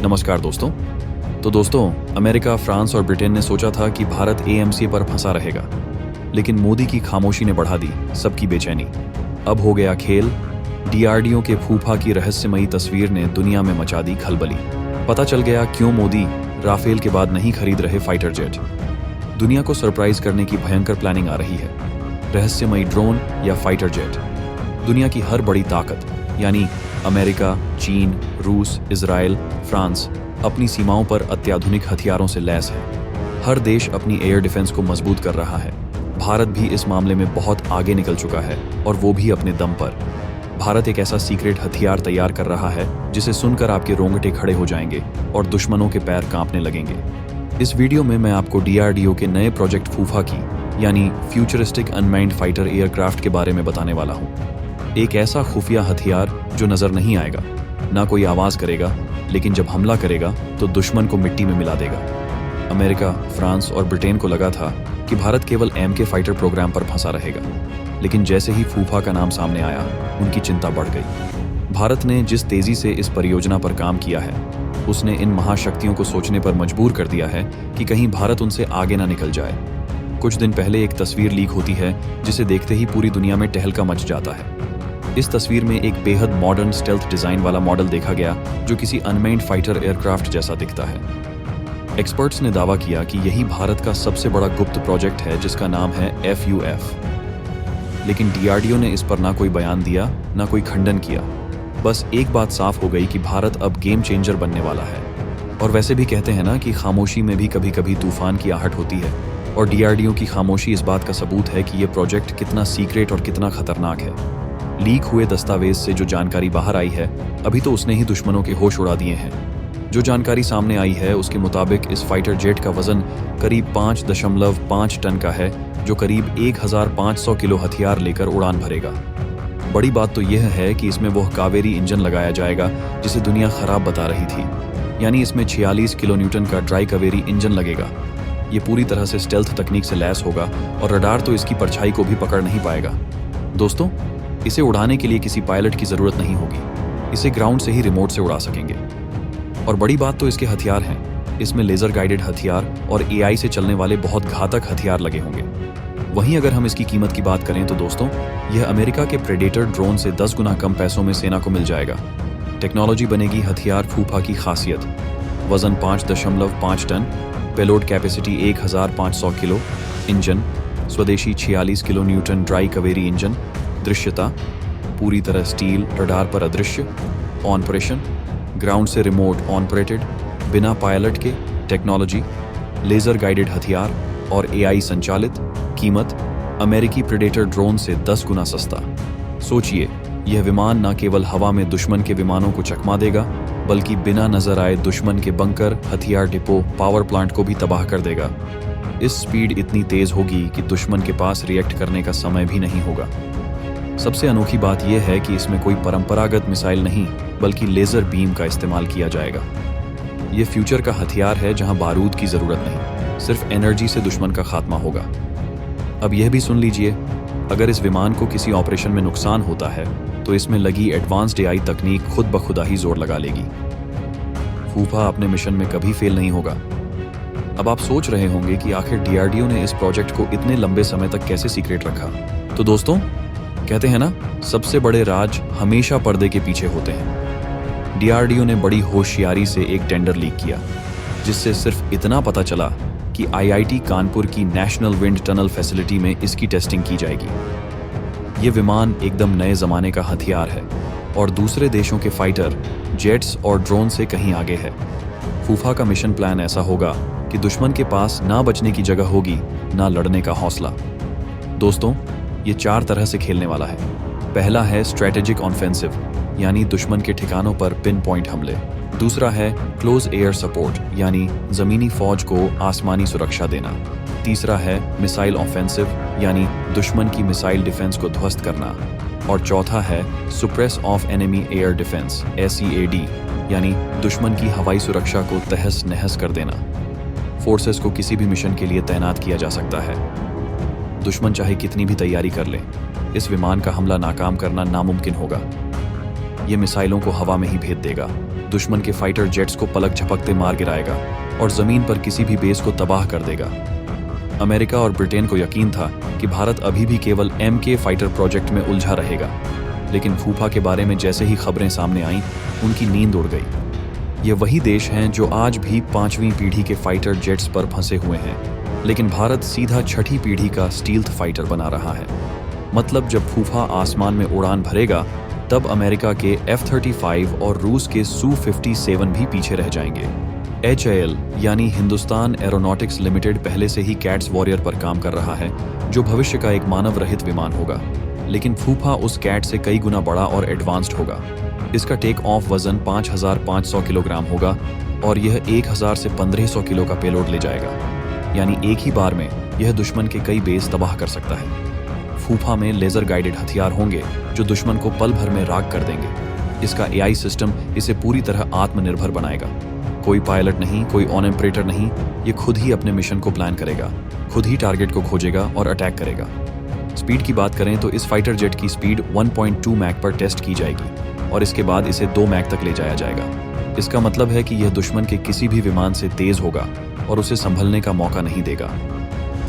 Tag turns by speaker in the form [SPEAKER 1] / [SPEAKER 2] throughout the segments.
[SPEAKER 1] नमस्कार दोस्तों। तो दोस्तों, अमेरिका, फ्रांस और ब्रिटेन ने सोचा था कि भारत एएमसी पर फंसा रहेगा, लेकिन मोदी की खामोशी ने बढ़ा दी सबकी बेचैनी। अब हो गया खेल। डीआरडीओ के फूफा की रहस्यमयी तस्वीर ने दुनिया में मचा दी खलबली। पता चल गया क्यों मोदी राफेल के बाद नहीं खरीद रहे फाइटर जेट। दुनिया को सरप्राइज करने की भयंकर प्लानिंग आ रही है। रहस्यमयी ड्रोन या फाइटर जेट। दुनिया की हर बड़ी ताकत यानी अमेरिका, चीन, रूस, इजराइल, फ्रांस अपनी सीमाओं पर अत्याधुनिक हथियारों से लैस है। हर देश अपनी एयर डिफेंस को मजबूत कर रहा है। भारत भी इस मामले में बहुत आगे निकल चुका है, और वो भी अपने दम पर। भारत एक ऐसा सीक्रेट हथियार तैयार कर रहा है जिसे सुनकर आपके रोंगटे खड़े हो जाएंगे और दुश्मनों के पैर कांपने लगेंगे। इस वीडियो में मैं आपको डीआरडीओ के नए प्रोजेक्ट फूफा की यानी फ्यूचरिस्टिक अनमैन्ड फाइटर एयरक्राफ्ट के बारे में बताने वाला हूँ। एक ऐसा खुफिया हथियार जो नजर नहीं आएगा, ना कोई आवाज करेगा, लेकिन जब हमला करेगा तो दुश्मन को मिट्टी में मिला देगा। अमेरिका, फ्रांस और ब्रिटेन को लगा था कि भारत केवल एमके फाइटर प्रोग्राम पर फंसा रहेगा, लेकिन जैसे ही फूफा का नाम सामने आया, उनकी चिंता बढ़ गई। भारत ने जिस तेजी से इस परियोजना पर काम किया है, उसने इन महाशक्तियों को सोचने पर मजबूर कर दिया है कि कहीं भारत उनसे आगे ना निकल जाए। कुछ दिन पहले एक तस्वीर लीक होती है जिसे देखते ही पूरी दुनिया में टहलका मच जाता है। इस तस्वीर में एक बेहद मॉडर्न स्टेल्थ डिजाइन वाला मॉडल देखा गया जो किसी अनमैन्ड फाइटर एयरक्राफ्ट जैसा दिखता है। एक्सपर्ट्स ने दावा किया कि यही भारत का सबसे बड़ा गुप्त प्रोजेक्ट है जिसका नाम है FUF। लेकिन डीआरडीओ ने इस पर ना कोई बयान दिया, ना कोई खंडन किया। बस एक बात साफ हो गई कि भारत अब गेम चेंजर बनने वाला है। और वैसे भी कहते हैं ना कि खामोशी में भी कभी कभी तूफान की आहट होती है, और डीआरडीओ की खामोशी इस बात का सबूत है कि यह प्रोजेक्ट कितना सीक्रेट और कितना खतरनाक है। लीक हुए दस्तावेज से जो जानकारी बाहर आई है, अभी तो उसने ही दुश्मनों के होश उड़ा दिए हैं। जो जानकारी सामने आई है उसके मुताबिक इस फाइटर जेट का वजन करीब 5.5 टन का है, जो करीब 1500 किलो हथियार लेकर उड़ान भरेगा। बड़ी बात तो यह है कि इसमें वह कावेरी इंजन लगाया जाएगा जिसे दुनिया खराब बता रही थी, यानी इसमें 46 किलो न्यूटन का ड्राई कावेरी इंजन लगेगा। ये पूरी तरह से स्टेल्थ तकनीक से लैस होगा और रडार तो इसकी परछाई को भी पकड़ नहीं पाएगा। दोस्तों, इसे उड़ाने के लिए किसी पायलट की जरूरत नहीं होगी। इसे ग्राउंड से ही रिमोट से उड़ा सकेंगे। और बड़ी बात तो इसके हथियार हैं। इसमें लेजर गाइडेड हथियार और एआई से चलने वाले बहुत घातक हथियार लगे होंगे। वहीं अगर हम इसकी कीमत की बात करें तो दोस्तों, यह अमेरिका के प्रेडेटर ड्रोन से 10 गुना कम पैसों में सेना को मिल जाएगा। टेक्नोलॉजी बनेगी हथियार फूफा की खासियत। वजन 5.5 ton, payload capacity 1500 kilo, engine स्वदेशी 46 kilo newton dry Kaveri engine, दृश्यता पूरी तरह स्टील, रडार पर अदृश्य, ऑपरेशन ग्राउंड से रिमोट ऑपरेटेड, बिना पायलट के, टेक्नोलॉजी लेजर गाइडेड हथियार और एआई संचालित। कीमत अमेरिकी प्रेडेटर ड्रोन से 10 गुना सस्ता। सोचिए, यह विमान न केवल हवा में दुश्मन के विमानों को चकमा देगा, बल्कि बिना नजर आए दुश्मन के बंकर, हथियार डिपो, पावर प्लांट को भी तबाह कर देगा। इस स्पीड इतनी तेज होगी कि दुश्मन के पास रिएक्ट करने का समय भी नहीं होगा। सबसे अनोखी बात यह है कि इसमें कोई परंपरागत मिसाइल नहीं, बल्कि लेजर बीम का इस्तेमाल किया जाएगा। यह फ्यूचर का हथियार है जहां बारूद की जरूरत नहीं, सिर्फ एनर्जी से दुश्मन का खात्मा होगा। अब यह भी सुन लीजिए, अगर इस विमान को किसी ऑपरेशन में नुकसान होता है तो इसमें लगी एडवांस्ड एआई तकनीक खुद ब खुदा ही जोर लगा लेगी। फूफा अपने मिशन में कभी फेल नहीं होगा। अब आप सोच रहे होंगे कि आखिर डीआरडीओ ने इस प्रोजेक्ट को इतने लंबे समय तक कैसे सीक्रेट रखा। तो दोस्तों, कहते हैं ना, सबसे बड़े राज हमेशा पर्दे के पीछे होते हैं। डीआरडीओ ने बड़ी होशियारी से एक टेंडर लीक किया, जिससे सिर्फ इतना पता चला कि आईआईटी कानपुर की नेशनल विंड टनल फैसिलिटी में इसकी टेस्टिंग की जाएगी। ये विमान एकदम नए जमाने का हथियार है और दूसरे देशों के फाइटर जेट्स और ड्रोन से कहीं आगे है। फूफा का मिशन प्लान ऐसा होगा कि दुश्मन के पास ना बचने की जगह होगी, ना लड़ने का हौसला। दोस्तों, ये 4 तरह से खेलने वाला है। पहला है स्ट्रेटेजिक ऑफेंसिव, यानी दुश्मन के ठिकानों पर पिन पॉइंट हमले। दूसरा है क्लोज एयर सपोर्ट, यानी जमीनी फौज को आसमानी सुरक्षा देना। तीसरा है मिसाइल ऑफेंसिव, यानी दुश्मन की मिसाइल डिफेंस को ध्वस्त करना। और चौथा है suppress of enemy air defence, SEAD, यानी दुश्मन की हवाई सुरक्षा को तहस नहस कर देना। फोर्सेस को किसी भी मिशन के लिए तैनात किया जा सकता है। दुश्मन चाहे कितनी भी तैयारी कर ले, इस विमान का हमला नाकाम करना नामुमकिन होगा। ये मिसाइलों को हवा में ही भेद देगा, दुश्मन के फाइटर जेट्स को पलक झपकते मार गिराएगा और जमीन पर किसी भी बेस को तबाह कर देगा। अमेरिका और ब्रिटेन को यकीन था कि भारत अभी भी केवल MK फाइटर प्रोजेक्ट में उलझा रहेगा, लेकिन फूफा के बारे में जैसे ही खबरें सामने आईं, उनकी नींद उड़ गई। ये वही देश हैं जो आज भी 5वीं पीढ़ी के फाइटर जेट्स पर फंसे हुए हैं, लेकिन भारत सीधा 6ठी पीढ़ी का स्टील्थ फाइटर बना रहा है। मतलब जब फूफा आसमान में उड़ान भरेगा, तब अमेरिका के F-35 और रूस के Su-57 भी पीछे रह जाएंगे। HAL यानी हिंदुस्तान एरोनॉटिक्स लिमिटेड पहले से ही कैट्स वॉरियर पर काम कर रहा है, जो भविष्य का एक मानव रहित विमान होगा, लेकिन फूफा उस कैट से कई गुना बड़ा और एडवांस्ड होगा। इसका टेक ऑफ वजन 5500 किलोग्राम होगा और यह 1000 से 1500 किलो का पेलोड ले जाएगा, यानी एक ही बार में यह दुश्मन के कई बेस तबाह कर सकता है। फूफा में लेजर गाइडेड हथियार होंगे जो दुश्मन को पल भर में राख कर देंगे। इसका AI सिस्टम इसे पूरी तरह आत्मनिर्भर बनाएगा। कोई पायलट नहीं, कोई ऑन ऑपरेटर नहीं, ये खुद ही अपने मिशन को प्लान करेगा, खुद ही टारगेट को खोजेगा और अटैक करेगा। स्पीड की बात करें तो इस फाइटर जेट की स्पीड 1.2 मैक पर टेस्ट की जाएगी और इसके बाद इसे 2 मैक तक ले जाया जाएगा। इसका मतलब है कि यह दुश्मन के किसी भी विमान से तेज होगा और उसे संभलने का मौका नहीं देगा।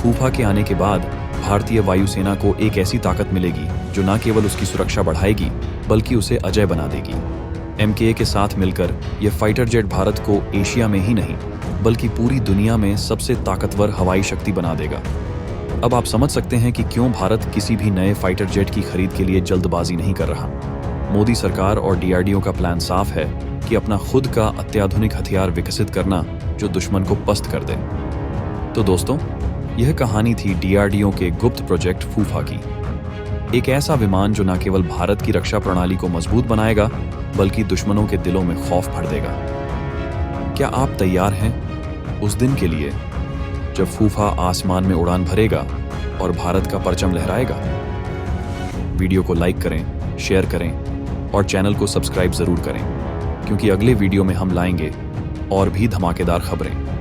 [SPEAKER 1] फूफा के आने के बाद भारतीय वायुसेना को एक ऐसी ताकत मिलेगी जो न केवल उसकी सुरक्षा बढ़ाएगी, बल्कि उसे अजय बना देगी। MK के साथ मिलकर यह फाइटर जेट भारत को एशिया में ही नहीं, बल्कि पूरी दुनिया में सबसे ताकतवर हवाई शक्ति बना देगा। अब आप समझ सकते हैं कि क्यों भारत किसी भी नए फाइटर जेट की खरीद के लिए जल्दबाजी नहीं कर रहा। मोदी सरकार और DRDO का प्लान साफ है कि अपना खुद का अत्याधुनिक हथियार विकसित करना जो दुश्मन को पस्त कर दे। तो दोस्तों, यह कहानी थी DRDO के गुप्त प्रोजेक्ट फूफा की। एक ऐसा विमान जो न केवल भारत की रक्षा प्रणाली को मजबूत बनाएगा, बल्कि दुश्मनों के दिलों में खौफ भर देगा। क्या आप तैयार हैं उस दिन के लिए जब फूफा आसमान में उड़ान भरेगा और भारत का परचम लहराएगा? वीडियो को लाइक करें, शेयर करें और चैनल को सब्सक्राइब जरूर करें, क्योंकि अगले वीडियो में हम लाएंगे और भी धमाकेदार खबरें।